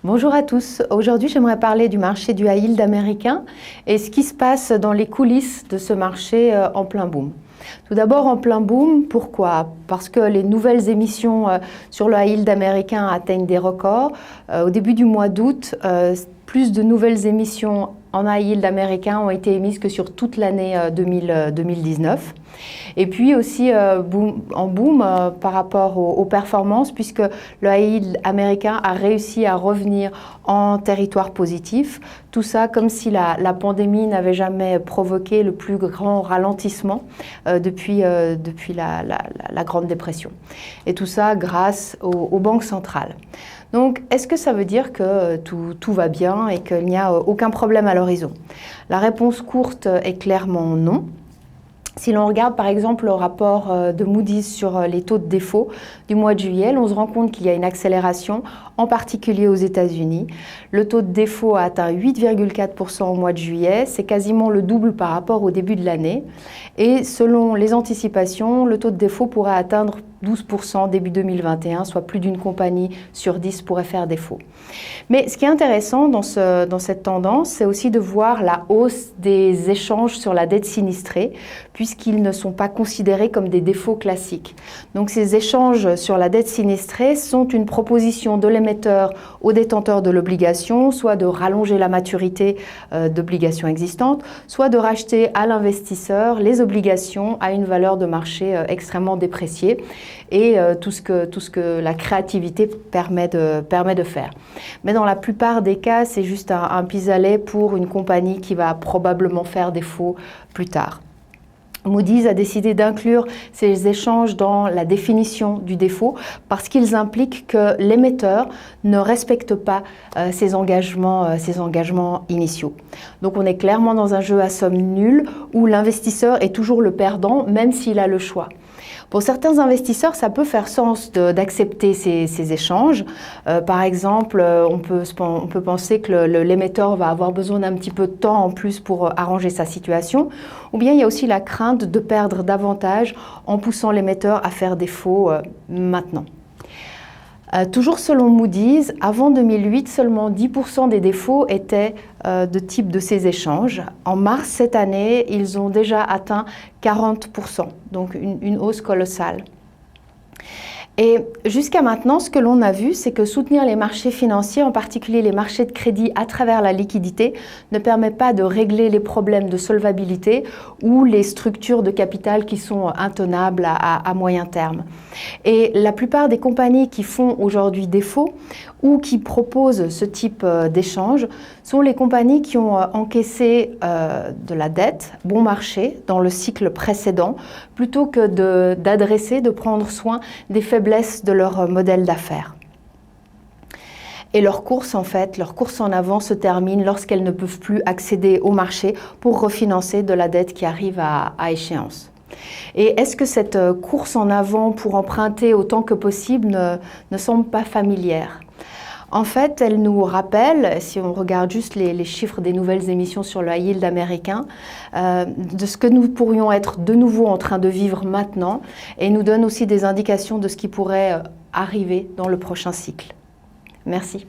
Bonjour à tous. Aujourd'hui, j'aimerais parler du marché du high yield américain et ce qui se passe dans les coulisses de ce marché en plein boom. Tout d'abord, en plein boom, pourquoi? Parce que les nouvelles émissions sur le high yield américain atteignent des records. Au début du mois d'août, plus de nouvelles émissions en high yield américain ont été émises que sur toute l'année 2019. Et puis aussi en boom par rapport aux performances, puisque le high yield américain a réussi à revenir en territoire positif. Tout ça comme si la pandémie n'avait jamais provoqué le plus grand ralentissement depuis la Grande Dépression. Et tout ça grâce aux banques centrales. Donc, est-ce que ça veut dire que tout va bien et qu'il n'y a aucun problème à l'horizon? La réponse courte est clairement non. Si l'on regarde par exemple le rapport de Moody's sur les taux de défaut du mois de juillet, on se rend compte qu'il y a une accélération, en particulier aux États-Unis. Le taux de défaut a atteint 8,4% au mois de juillet, c'est quasiment le double par rapport au début de l'année. Et selon les anticipations, le taux de défaut pourrait atteindre 12% début 2021, soit plus d'une compagnie sur 10 pourrait faire défaut. Mais ce qui est intéressant dans cette tendance, c'est aussi de voir la hausse des échanges sur la dette sinistrée, puisqu'ils ne sont pas considérés comme des défauts classiques. Donc ces échanges sur la dette sinistrée sont une proposition de l'émetteur aux détenteurs de l'obligation, soit de rallonger la maturité d'obligations existantes, soit de racheter à l'investisseur les obligations à une valeur de marché extrêmement dépréciée, et tout ce que la créativité permet de faire. Mais dans la plupart des cas, c'est juste un pis-aller pour une compagnie qui va probablement faire défaut plus tard. Moody's a décidé d'inclure ces échanges dans la définition du défaut parce qu'ils impliquent que l'émetteur ne respecte pas ses engagements initiaux. Donc on est clairement dans un jeu à somme nulle où l'investisseur est toujours le perdant, même s'il a le choix. Pour certains investisseurs, ça peut faire sens d'accepter ces échanges. Par exemple, on peut penser que l'émetteur va avoir besoin d'un petit peu de temps en plus pour arranger sa situation. Ou bien il y a aussi la crainte de perdre davantage en poussant l'émetteur à faire défaut maintenant. Toujours selon Moody's, avant 2008, seulement 10% des défauts étaient de type de ces échanges. En mars cette année, ils ont déjà atteint 40%, donc une hausse colossale. Et jusqu'à maintenant, ce que l'on a vu, c'est que soutenir les marchés financiers, en particulier les marchés de crédit à travers la liquidité, ne permet pas de régler les problèmes de solvabilité ou les structures de capital qui sont intenables à moyen terme. Et la plupart des compagnies qui font aujourd'hui défaut ou qui proposent ce type d'échange sont les compagnies qui ont encaissé de la dette bon marché dans le cycle précédent, plutôt que de prendre soin des faiblesses de leur modèle d'affaires. Et leur course en avant se termine lorsqu'elles ne peuvent plus accéder au marché pour refinancer de la dette qui arrive à échéance. Et est-ce que cette course en avant pour emprunter autant que possible ne semble pas familière ? En fait, elle nous rappelle, si on regarde juste les chiffres des nouvelles émissions sur le high yield américain, de ce que nous pourrions être de nouveau en train de vivre maintenant, et nous donne aussi des indications de ce qui pourrait arriver dans le prochain cycle. Merci.